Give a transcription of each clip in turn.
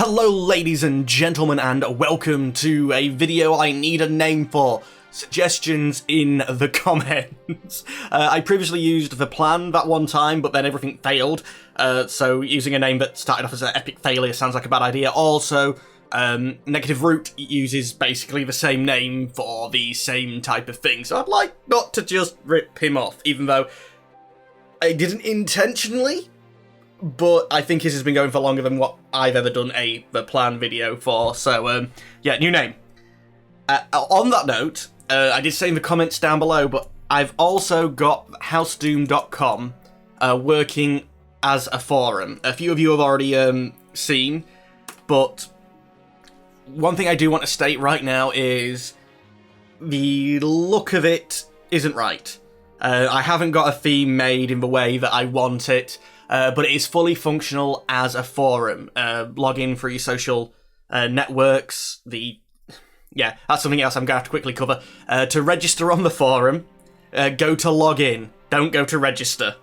Hello ladies and gentlemen, and welcome to a video I need a name for. Suggestions in the comments. I previously used The Plan that one time, but then everything failed. So using a name that started off as an epic failure sounds like a bad idea. Also, Negative Root uses basically the same name for the same type of thing. So I'd like not to just rip him off, even though I didn't intentionally. But I think his has been going for longer than what I've ever done The Plan video for. So, yeah, new name. On that note, I did say in the comments down below, but I've also got housedoom.com working as a forum. A few of you have already seen, but one thing I do want to state right now is the look of it isn't right. I haven't got a theme made in the way that I want it. But it is fully functional as a forum. Log in for your social networks. Yeah, that's something else I'm going to have to quickly cover. To register on the forum, go to log in. Don't go to register.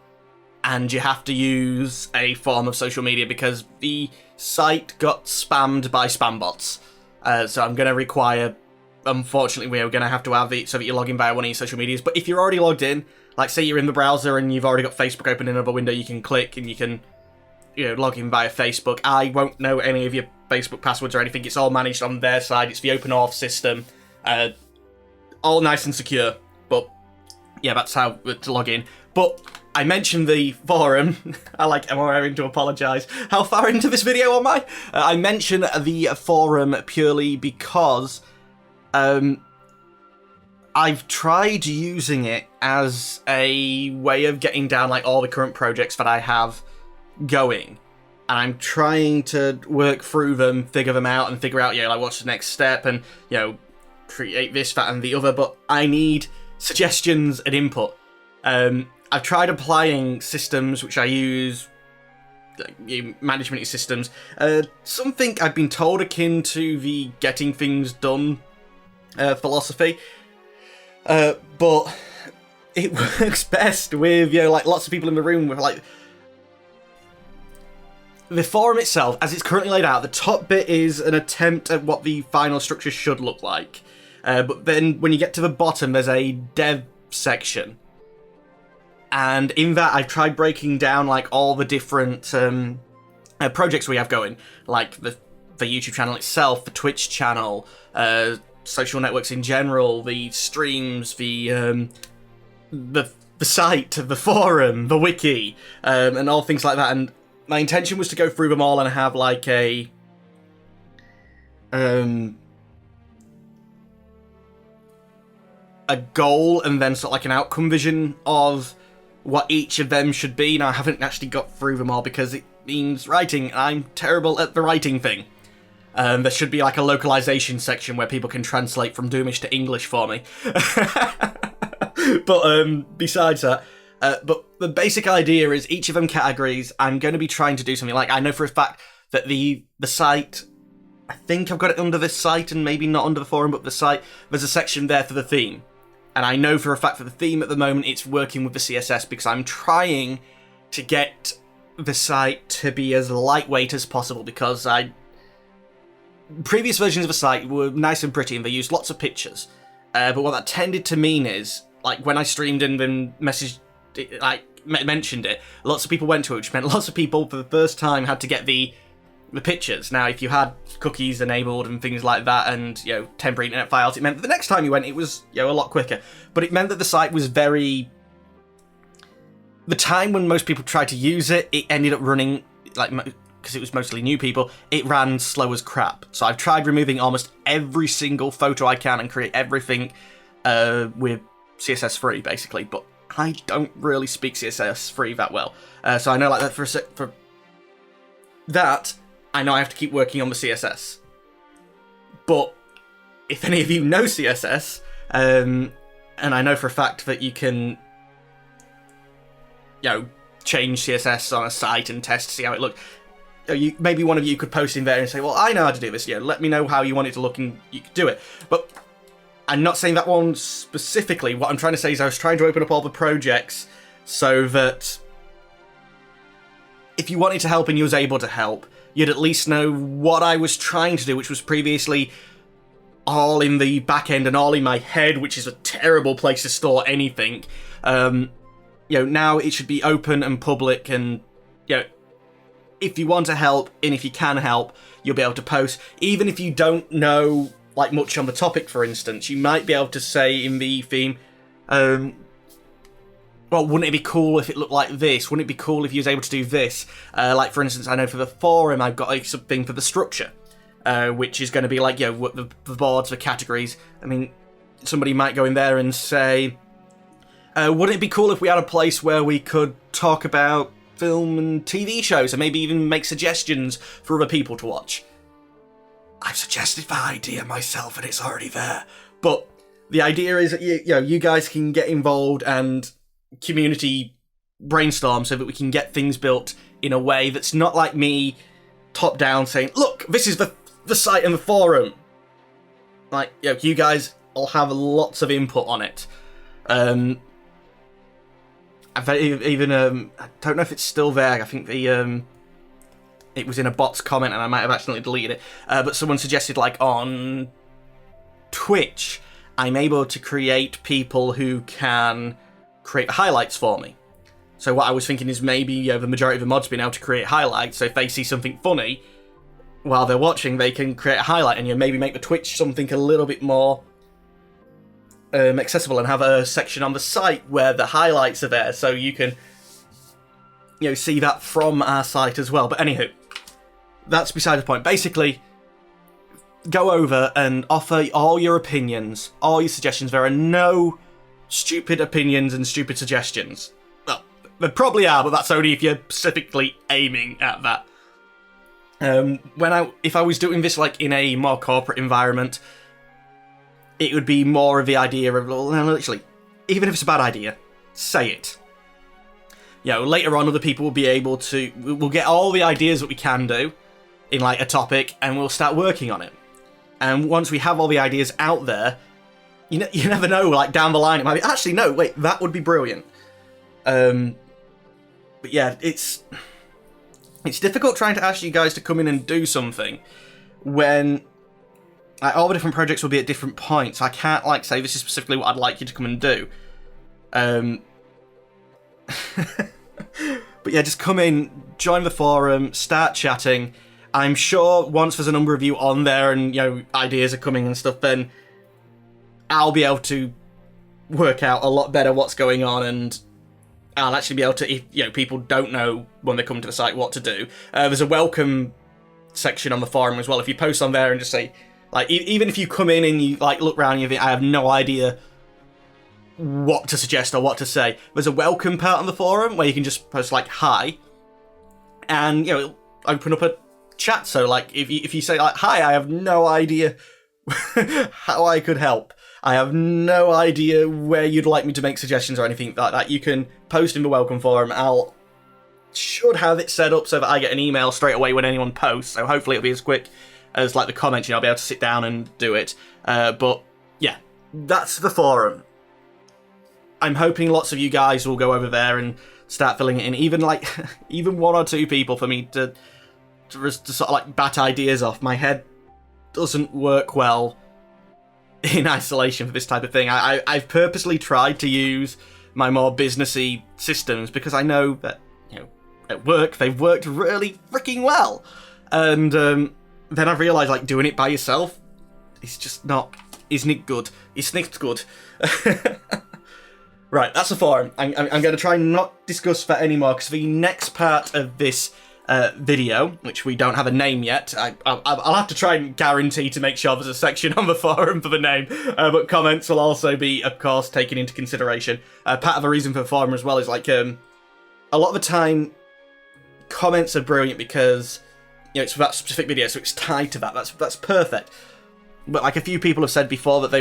And you have to use a form of social media because the site got spammed by spam bots. So I'm going to require, unfortunately, we're going to have to have it so that you log in via one of your social medias. But if you're already logged in, like say you're in the browser and you've already got Facebook open in another window, you can click and you can, log in via Facebook. I won't know any of your Facebook passwords or anything. It's all managed on their side. It's the OpenAuth system. All nice and secure. But yeah, that's how to log in. But I mentioned the forum. I'm having to apologise. How far into this video am I? I mention the forum purely because I've tried using it as a way of getting down all the current projects that I have going. And I'm trying to work through them, figure them out, and figure out, what's the next step, and, create this, that, and the other, but I need suggestions and input. I've tried applying systems which I use, management systems, something I've been told akin to the getting things done philosophy. But it works best with, lots of people in the room with, the forum itself, as it's currently laid out, the top bit is an attempt at what the final structure should look like. But then when you get to the bottom, there's a dev section. And in that, I've tried breaking down, all the different projects we have going. Like the YouTube channel itself, the Twitch channel, social networks in general, the streams, the site, the forum, the wiki, and all things like that. And my intention was to go through them all and have a goal and then sort of an outcome vision of what each of them should be. Now I haven't actually got through them all because it means writing. I'm terrible at the writing thing. There should be a localization section where people can translate from Doomish to English for me. But besides that, but the basic idea is each of them categories, I'm going to be trying to do something. I know for a fact that the site, I think I've got it under this site and maybe not under the forum, but the site, there's a section there for the theme. And I know for a fact for the theme at the moment, it's working with the CSS because I'm trying to get the site to be as lightweight as possible because previous versions of the site were nice and pretty and they used lots of pictures. But what that tended to mean is, when I streamed and then mentioned it, lots of people went to it, which meant lots of people for the first time had to get the pictures. Now, if you had cookies enabled and things like that and, temporary internet files, it meant that the next time you went, it was, a lot quicker. But it meant that the site was the time when most people tried to use it, it ended up running, because it was mostly new people, it ran slow as crap. So I've tried removing almost every single photo I can and create everything with CSS3, basically, but I don't really speak CSS3 that well. So I know that for that, I know I have to keep working on the CSS. But if any of you know CSS, and I know for a fact that you can, change CSS on a site and test to see how it looks, maybe one of you could post in there and say, well, I know how to do this, let me know how you want it to look and you could do it. But I'm not saying that one specifically. What I'm trying to say is I was trying to open up all the projects so that if you wanted to help and you was able to help, you'd at least know what I was trying to do, which was previously all in the back end and all in my head, which is a terrible place to store anything. Now it should be open and public, and if you want to help and if you can help, you'll be able to post. Even if you don't know like much on the topic, for instance, you might be able to say in the theme, well, wouldn't it be cool if it looked like this? Wouldn't it be cool if you was able to do this? Like, for instance, I know for the forum, I've got something for the structure, which is going to be like, what the boards for categories. I mean, somebody might go in there and say, wouldn't it be cool if we had a place where we could talk about film and TV shows, and maybe even make suggestions for other people to watch? I've suggested the idea myself, and it's already there. But the idea is that you guys can get involved and community brainstorm so that we can get things built in a way that's not like me top down saying, look, this is the site and the forum. Like, you guys will have lots of input on it. I don't know if it's still there. I think it was in a bot's comment and I might have accidentally deleted it. But someone suggested, like, on Twitch, I'm able to create people who can create highlights for me. So what I was thinking is maybe the majority of the mods being able to create highlights, so if they see something funny while they're watching, they can create a highlight, and maybe make the Twitch something a little bit more accessible, and have a section on the site where the highlights are there, so you can see that from our site as well. But anywho, that's beside the point. Basically, go over and offer all your opinions, all your suggestions. There are no stupid opinions and stupid suggestions. Well, there probably are, but that's only if you're specifically aiming at that. If I was doing this like in a more corporate environment, it would be more of the idea of, literally, even if it's a bad idea, say it. Later on, other people will be able to, we'll get all the ideas that we can do in like a topic, and we'll start working on it. And once we have all the ideas out there, you never know, like down the line, it might be, actually, no, wait, that would be brilliant. But yeah, it's difficult trying to ask you guys to come in and do something when all the different projects will be at different points. I can't like say this is specifically what I'd like you to come and do. But yeah, just come in, join the forum, start chatting. I'm sure once there's a number of you on there and ideas are coming and stuff, then I'll be able to work out a lot better what's going on, and I'll actually be able to, if people don't know when they come to the site what to do. There's a welcome section on the forum as well. If you post on there and just say, like, even if you come in and you like look around and you think, I have no idea what to suggest or what to say, there's a welcome part on the forum where you can just post like hi, and it'll open up a chat. So like if you say like, hi, I have no idea how I could help, I have no idea where you'd like me to make suggestions or anything like that, you can post in the welcome forum. Should have it set up so that I get an email straight away when anyone posts, so hopefully it'll be as quick as like the comments, I'll be able to sit down and do it. But yeah, that's the forum. I'm hoping lots of you guys will go over there and start filling it in, even like even one or two people for me to sort of like bat ideas off. My head doesn't work well in isolation for this type of thing. I've purposely tried to use my more businessy systems because I know that at work they've worked really freaking well, and then I've realised like doing it by yourself is just not, isn't it good? It's not good. Right, that's the forum. I'm going to try and not discuss that anymore, because the next part of this video, which we don't have a name yet, I'll have to try and guarantee to make sure there's a section on the forum for the name, but comments will also be, of course, taken into consideration. Part of the reason for the forum as well is, like, a lot of the time, comments are brilliant because, it's for that specific video, so it's tied to that. That's perfect. But, like, a few people have said before that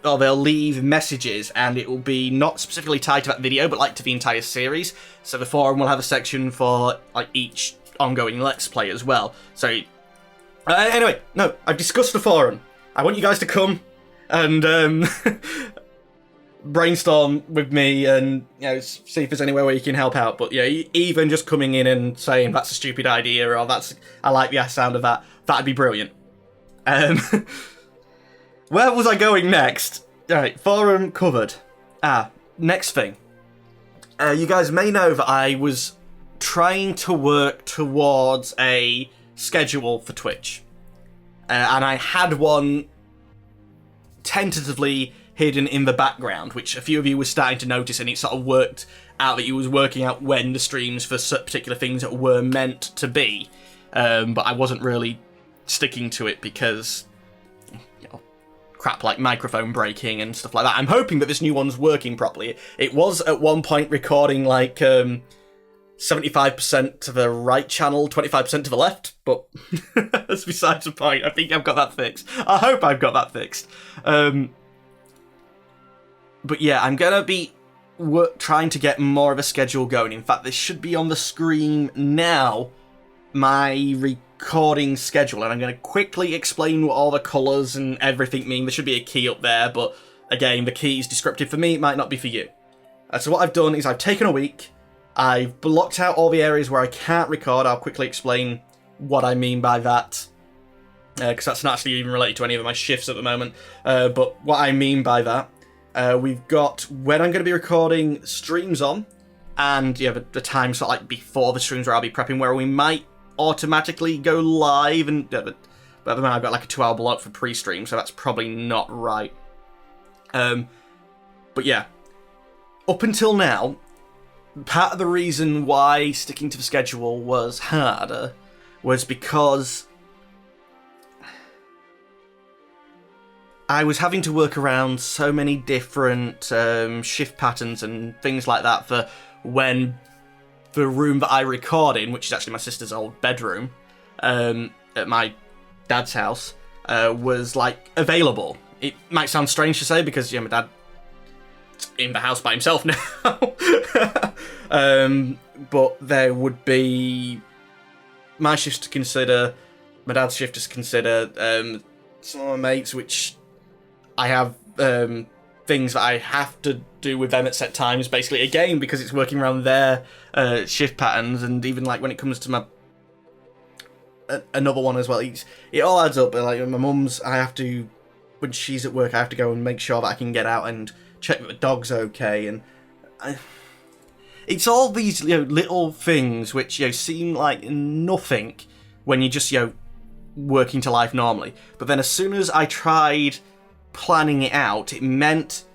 they'll leave messages and it will be not specifically tied to that video, but like to the entire series. So the forum will have a section for like each ongoing Let's Play as well. So anyway, no, I've discussed the forum. I want you guys to come and brainstorm with me and see if there's anywhere where you can help out. But even just coming in and saying that's a stupid idea or I like the sound of that'd be brilliant. Where was I going next? Alright, forum covered. Next thing. You guys may know that I was trying to work towards a schedule for Twitch. And I had one tentatively hidden in the background, which a few of you were starting to notice, and it sort of worked out that you was working out when the streams for particular things were meant to be. But I wasn't really sticking to it because crap like microphone breaking and stuff like that. I'm hoping that this new one's working properly. It was at one point recording like 75% to the right channel, 25% to the left, but that's besides the point. I think I've got that fixed. I hope I've got that fixed. But yeah, I'm gonna be trying to get more of a schedule going. In fact, this should be on the screen now, my recording schedule, and I'm going to quickly explain what all the colours and everything mean. There should be a key up there, but again, the key is descriptive for me, it might not be for you. So what I've done is I've taken a week, I've blocked out all the areas where I can't record. I'll quickly explain what I mean by that, because that's not actually even related to any of my shifts at the moment, but what I mean by that, we've got when I'm going to be recording streams on, and the time sort of like before the streams where I'll be prepping, where we might automatically go live, and but at the moment I've got like a 2-hour block for pre-stream, so that's probably not right. But yeah, up until now, part of the reason why sticking to the schedule was harder was because I was having to work around so many different shift patterns and things like that for when the room that I record in, which is actually my sister's old bedroom, at my dad's house, was like available. It might sound strange to say because my dad's in the house by himself now, but there would be my shifts to consider, my dad's shift to consider, some of my mates, which I have things that I have to do with them at set times, basically, again, because it's working around their shift patterns, and even like when it comes to my another one as well, it all adds up. Like my mum's, I have to, when she's at work, I have to go and make sure that I can get out and check that the dog's okay, and it's all these little things which seem like nothing when you're just working to life normally, but then as soon as I tried planning it out, it meant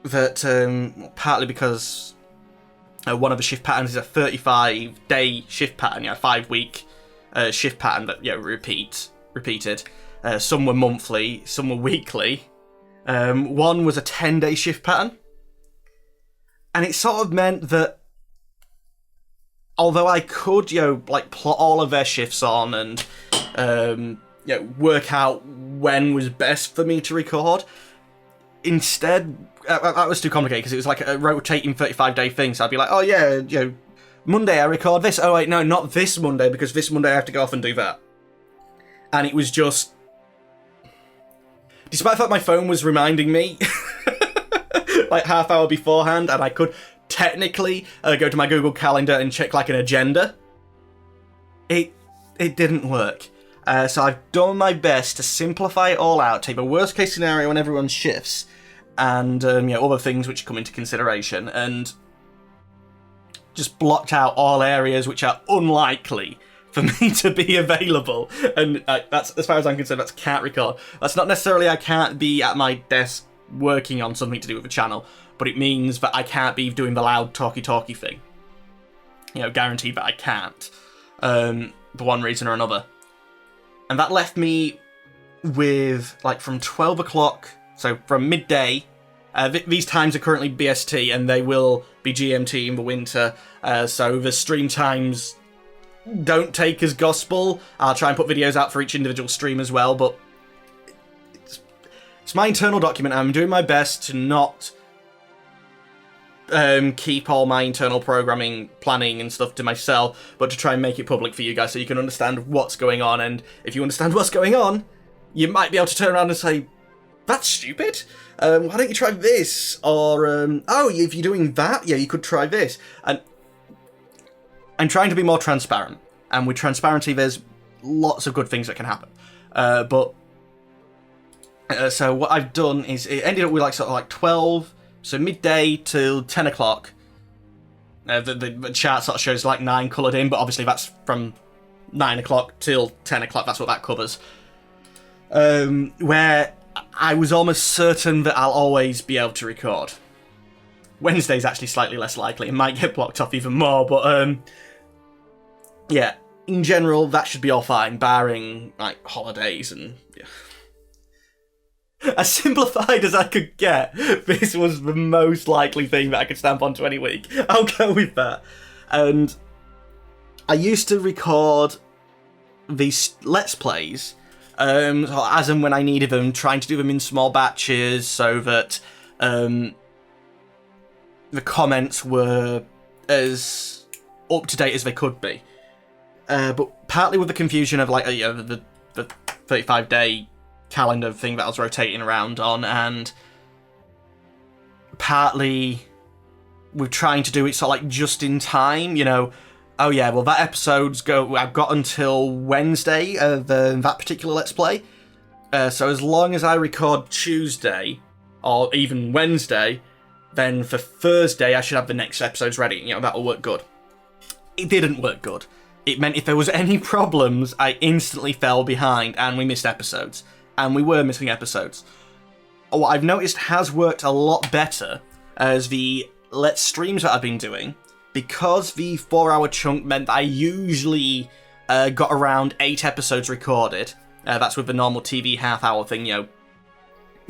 that partly because one of the shift patterns is a 35-day shift pattern, 5-week shift pattern that repeated. Some were monthly, some were weekly. One was a 10-day shift pattern, and it sort of meant that although I could plot all of their shifts on and work out when was best for me to record, instead that was too complicated because it was like a rotating 35-day thing. So I'd be like, oh yeah, Monday I record this. Oh wait, no, not this Monday, because this Monday I have to go off and do that. And it was just, despite the fact my phone was reminding me like half hour beforehand, and I could technically go to my Google Calendar and check like an agenda, it didn't work. So I've done my best to simplify it all out, take the worst case scenario on everyone's shifts, and other things which come into consideration, and just blocked out all areas which are unlikely for me to be available. And that's, as far as I'm concerned, that's can't record. That's not necessarily I can't be at my desk working on something to do with the channel, but it means that I can't be doing the loud talky thing. Guaranteed that I can't, for one reason or another. And that left me with, from 12 o'clock, so from midday, these times are currently BST, and they will be GMT in the winter, so the stream times don't take as gospel. I'll try and put videos out for each individual stream as well, but it's my internal document. I'm doing my best to not keep all my internal programming, planning and stuff to myself, but to try and make it public for you guys so you can understand what's going on. And if you understand what's going on, you might be able to turn around and say, that's stupid. Why don't you try this? Or, oh, if you're doing that, yeah, you could try this. And I'm trying to be more transparent. And with transparency, there's lots of good things that can happen. So what I've done is, it ended up with sort of 12, so midday till 10 o'clock. The chart sort of shows 9 coloured in, but obviously that's from 9 o'clock till 10 o'clock, that's what that covers. Where I was almost certain that I'll always be able to record. Wednesday's actually slightly less likely, it might get blocked off even more, but yeah, in general, that should be all fine, barring, holidays and... Yeah. As simplified as I could get, this was the most likely thing that I could stamp onto any week. I'll go with that. And I used to record these Let's Plays, as and when I needed them, trying to do them in small batches so that the comments were as up-to-date as they could be. But partly with the confusion of the 35-day calendar thing that I was rotating around on, and partly with trying to do it sort of just in time, oh yeah, well that I've got until Wednesday of that particular Let's Play, so as long as I record Tuesday or even Wednesday, then for Thursday I should have the next episodes ready, that'll work good. It didn't work good. It meant if there was any problems, I instantly fell behind and we missed episodes. And we were missing episodes. What I've noticed has worked a lot better as the Let's Streams that I've been doing, because the 4-hour chunk meant that I usually got around 8 episodes recorded. That's with the normal TV half-hour thing,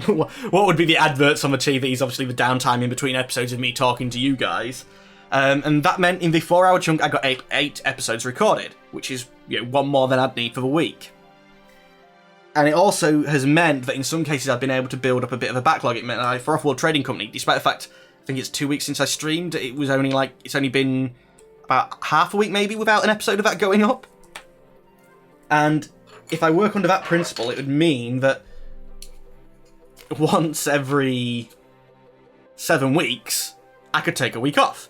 what would be the adverts on the TV is obviously the downtime in between episodes of me talking to you guys. And that meant in the 4-hour chunk I got 8 episodes recorded, which is one more than I'd need for the week. And it also has meant that in some cases I've been able to build up a bit of a backlog. It meant for Offworld Trading Company, despite the fact I think it's 2 weeks since I streamed, it was only it's only been about half a week maybe without an episode of that going up. And if I work under that principle, it would mean that once every 7 weeks, I could take a week off.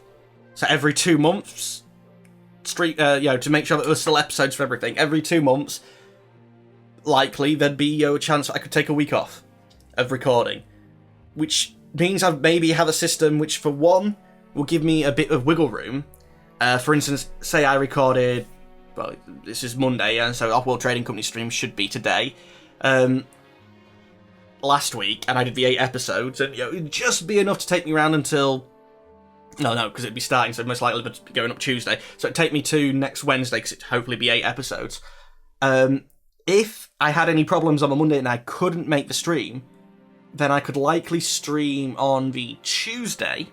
So every 2 months, to make sure that there's still episodes for everything, every 2 months, likely there'd be a chance that I could take a week off of recording, which means I maybe have a system which, for one, will give me a bit of wiggle room. For instance, say I recorded, well, this is Monday, and so Offworld Trading Company stream should be today, last week, and I did the 8 episodes, and it'd just be enough to take me around until... No, because it'd be starting, so most likely it'd be going up Tuesday, so it'd take me to next Wednesday, because it'd hopefully be 8 episodes. If I had any problems on a Monday and I couldn't make the stream, then I could likely stream on the Tuesday,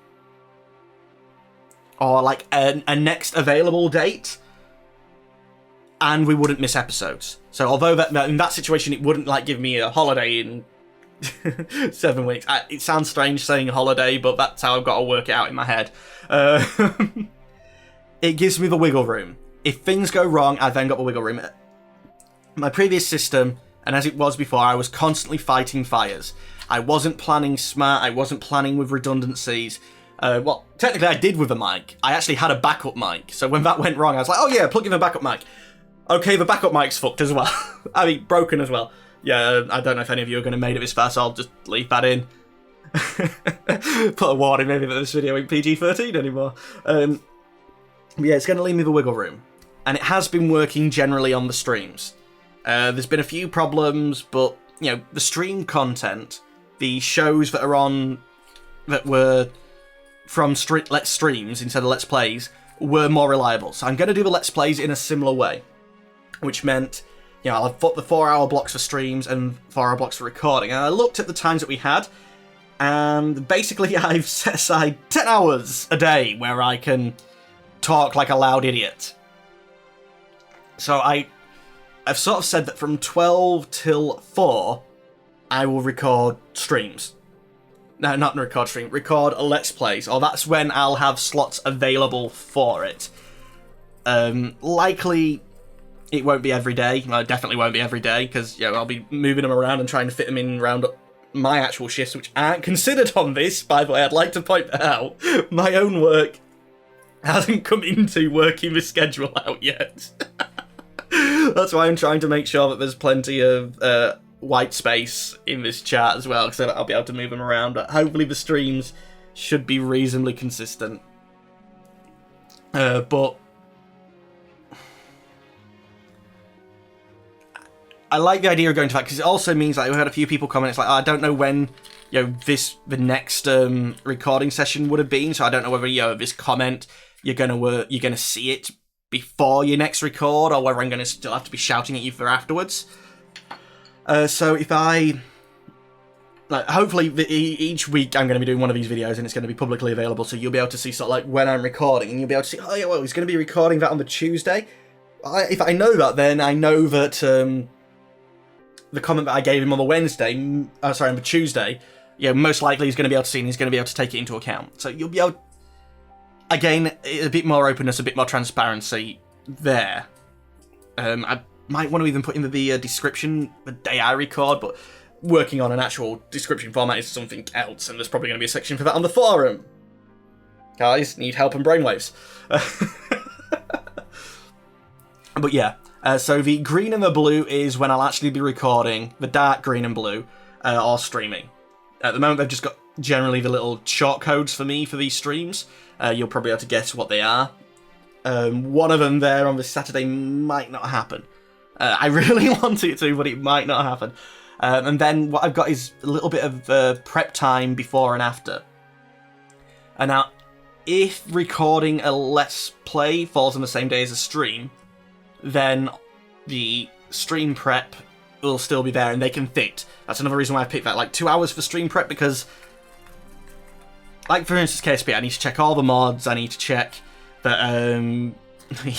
or a next available date, and we wouldn't miss episodes. So although in that situation it wouldn't give me a holiday in 7 weeks. It sounds strange saying holiday, but that's how I've got to work it out in my head. It gives me the wiggle room. If things go wrong, I've then got the wiggle room. My previous system, and as it was before, I was constantly fighting fires. I wasn't planning smart, I wasn't planning with redundancies. Well, technically I did with a mic. I actually had a backup mic, so when that went wrong, I was like, oh yeah, plug in a backup mic. Okay, the backup mic's fucked as well. I mean, broken as well. Yeah, I don't know if any of you are going to make it this far, so I'll just leave that in. Put a warning maybe that this video ain't PG-13 anymore. But yeah, it's going to leave me the wiggle room. And it has been working generally on the streams. There's been a few problems, but, the stream content, the shows that are on, that were from Let's Streams instead of Let's Plays, were more reliable. So I'm going to do the Let's Plays in a similar way, which meant, I'll have put the 4-hour blocks for streams and 4-hour blocks for recording. And I looked at the times that we had, and basically I've set aside 10 hours a day where I can talk like a loud idiot. So I've sort of said that from 12 till 4, I will record streams. No, not record stream, record a Let's Plays, or that's when I'll have slots available for it. Likely, it won't be every day. Well, it definitely won't be every day, because I'll be moving them around and trying to fit them in around my actual shifts, which aren't considered on this, by the way, I'd like to point that out. My own work hasn't come into working the schedule out yet. That's why I'm trying to make sure that there's plenty of white space in this chat as well, so that I'll be able to move them around. But hopefully the streams should be reasonably consistent. But I like the idea of going to that, because it also means, like, we had a few people comment, it's like, oh, I don't know when, you know, the next recording session would have been, so I don't know whether, you know, this comment, you're gonna see it before your next record, or whether I'm gonna still have to be shouting at you for afterwards. So if I, like, hopefully each week I'm going to be doing one of these videos, and it's going to be publicly available, so you'll be able to see sort of like when I'm recording, and you'll be able to see, oh yeah, well, he's going to be recording that on the Tuesday. If I know that, then I know that the comment that I gave him on the on the Tuesday, yeah, most likely he's going to be able to see, and he's going to be able to take it into account. So you'll be able, again, a bit more openness, a bit more transparency there. I might want to even put in the description the day I record, but working on an actual description format is something else, and there's probably going to be a section for that on the forum. Guys, need help and brainwaves. But yeah, so the green and the blue is when I'll actually be recording, the dark green and blue are streaming. At the moment, they've just got generally the little short codes for me for these streams. You'll probably have to guess what they are. One of them there on this Saturday might not happen. I really want it to, but it might not happen. And then what I've got is a little bit of prep time before and after. And now, if recording a Let's Play falls on the same day as a stream, then the stream prep will still be there and they can fit. That's another reason why I picked that, like 2 hours for stream prep, because, like for instance KSP, I need to check all the mods, I need to check that the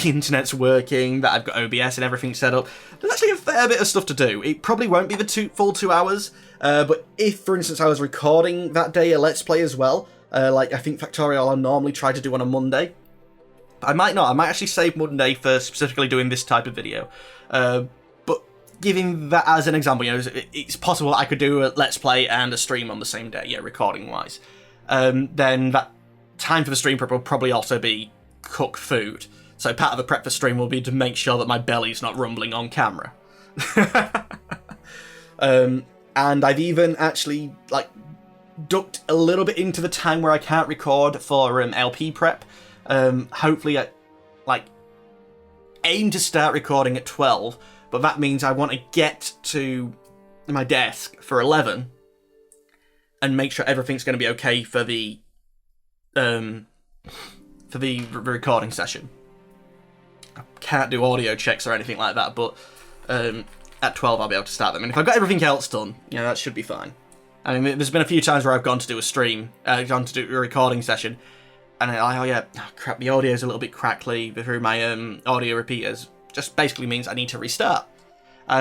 internet's working, that I've got OBS and everything set up. There's actually a fair bit of stuff to do. It probably won't be the full 2 hours, but if, for instance, I was recording that day a Let's Play as well, like I think Factorial I normally try to do on a Monday, I might not. I might actually save Monday for specifically doing this type of video. But giving that as an example, you know, it's possible I could do a Let's Play and a stream on the same day, yeah, recording-wise. Then that time for the stream prep will probably also be cook food. So part of the prep for stream will be to make sure that my belly's not rumbling on camera. And I've even actually, like, ducked a little bit into the time where I can't record for LP prep. Hopefully I, like, aim to start recording at 12, but that means I want to get to my desk for 11 and make sure everything's going to be okay for the recording session. I can't do audio checks or anything like that, but at 12 I'll be able to start them. And if I've got everything else done, you know, that should be fine. I mean, there's been a few times where I've gone to do a stream, gone to do a recording session, and crap, the audio's a little bit crackly through my audio repeaters. Just basically means I need to restart.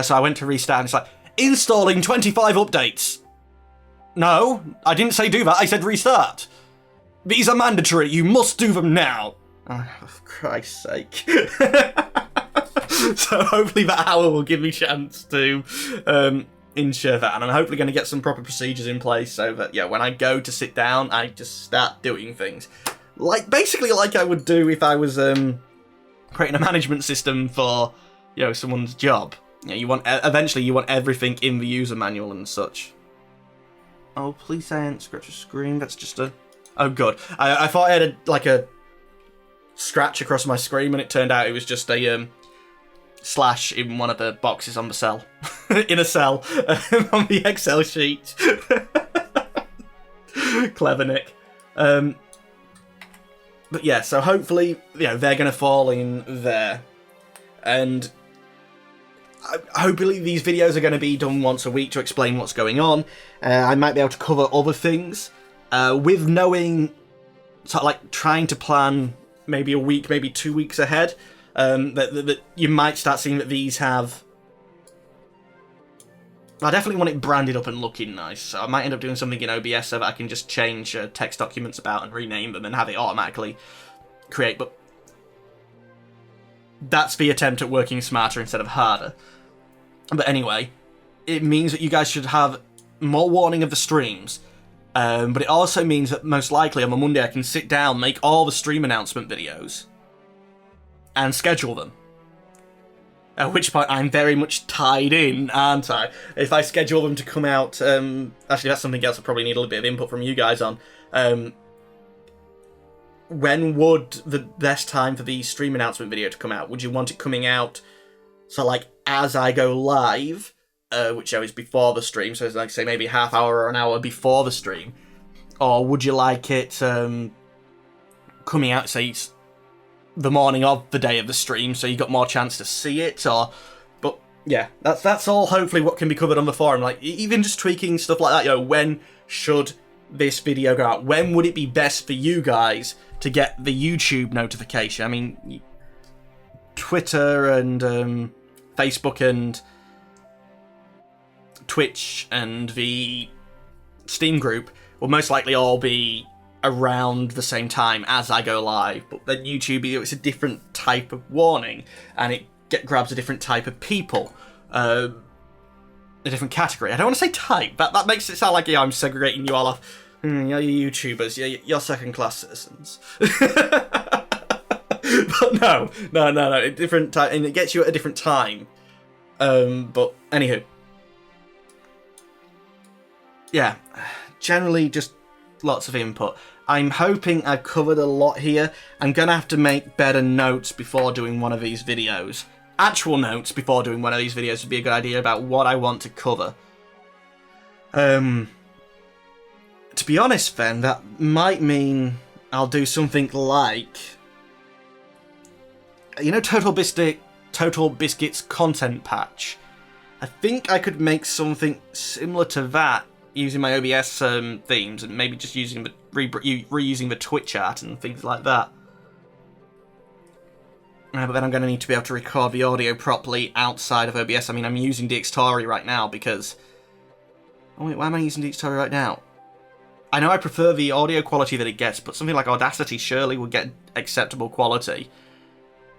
So I went to restart, and it's like, installing 25 updates. No, I didn't say do that, I said restart. These are mandatory, you must do them now. Oh, for Christ's sake. So hopefully that hour will give me a chance to ensure that, and I'm hopefully going to get some proper procedures in place so that, yeah, when I go to sit down, I just start doing things. Basically like I would do if I was creating a management system for, you know, someone's job. You know, you want eventually you want everything in the user manual and such. Oh, please say I didn't scratch a screen. That's just a... Oh, good. I thought I had a scratch across my screen, and it turned out it was just a slash in one of the boxes on the cell. In a cell. On the Excel sheet. Clever, Nick. But yeah, so hopefully, you know, they're going to fall in there. And hopefully these videos are going to be done once a week to explain what's going on. I might be able to cover other things. With knowing, sort of like trying to plan maybe a week, maybe 2 weeks ahead, that you might start seeing that these have... I definitely want it branded up and looking nice, so I might end up doing something in OBS so that I can just change text documents about and rename them and have it automatically create, but that's the attempt at working smarter instead of harder. But anyway, it means that you guys should have more warning of the streams. But it also means that most likely on a Monday I can sit down, make all the stream announcement videos, and schedule them. At which point I'm very much tied in, aren't I? If I schedule them to come out... actually, that's something else I probably need a little bit of input from you guys on. When would the best time for the stream announcement video to come out? Would you want it coming out, so like, as I go live, which is before the stream, so it's like, say, maybe half hour or an hour before the stream? Or would you like it coming out, say, the morning of the day of the stream, so you got more chance to see it? Or, but yeah, that's all hopefully what can be covered on the forum. Like, even just tweaking stuff like that, you know, when should this video go out? When would it be best for you guys to get the YouTube notification? I mean, Twitter and Facebook and Twitch and the Steam group will most likely all be around the same time as I go live, but then YouTube, it's a different type of warning, and it grabs a different type of people, a different category. I don't want to say type, that makes it sound like, yeah, I'm segregating you all off. You're YouTubers, you're second-class citizens. But no, different type, and it gets you at a different time. But anywho, yeah, generally just lots of input. I'm hoping I've covered a lot here. I'm gonna have to make better notes before doing one of these videos. Actual notes before doing one of these videos would be a good idea about what I want to cover. To be honest, then, that might mean I'll do something like, you know, Total Biscuit's content patch. I think I could make something similar to that using my OBS themes, and maybe just using reusing the Twitch art and things like that. But then I'm going to need to be able to record the audio properly outside of OBS. I mean, I'm using Dxtory right now because... Oh wait, why am I using Dxtory right now? I know I prefer the audio quality that it gets, but something like Audacity surely would get acceptable quality.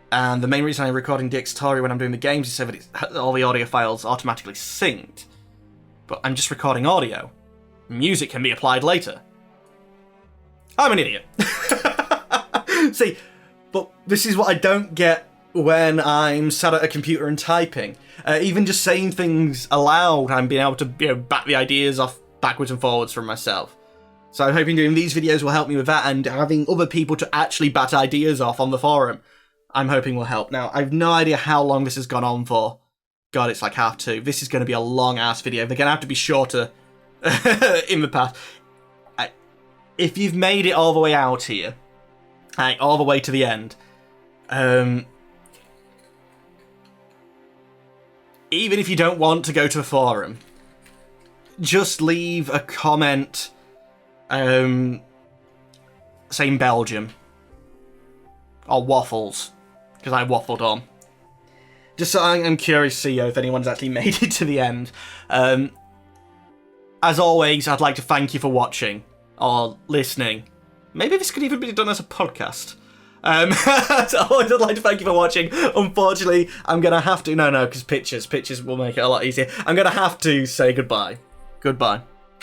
And the main reason I'm recording Dxtory when I'm doing the games is so that all the audio files automatically synced. But I'm just recording audio. Music can be applied later. I'm an idiot. See, but this is what I don't get when I'm sat at a computer and typing. Even just saying things aloud, I'm being able to, you know, back the ideas off backwards and forwards from myself. So I'm hoping doing these videos will help me with that, and having other people to actually bat ideas off on the forum, I'm hoping will help. Now, I've no idea how long this has gone on for. God, it's like 2:30. This is going to be a long-ass video. They're going to have to be shorter in the past. If you've made it all the way out here, all the way to the end, even if you don't want to go to the forum, just leave a comment saying Belgium. Or waffles, because I waffled on. Just so I'm curious to see if anyone's actually made it to the end. As always, I'd like to thank you for watching or listening. Maybe this could even be done as a podcast. As always, I'd like to thank you for watching. Unfortunately, I'm going to have to... No, because pictures will make it a lot easier. I'm going to have to say goodbye. Goodbye.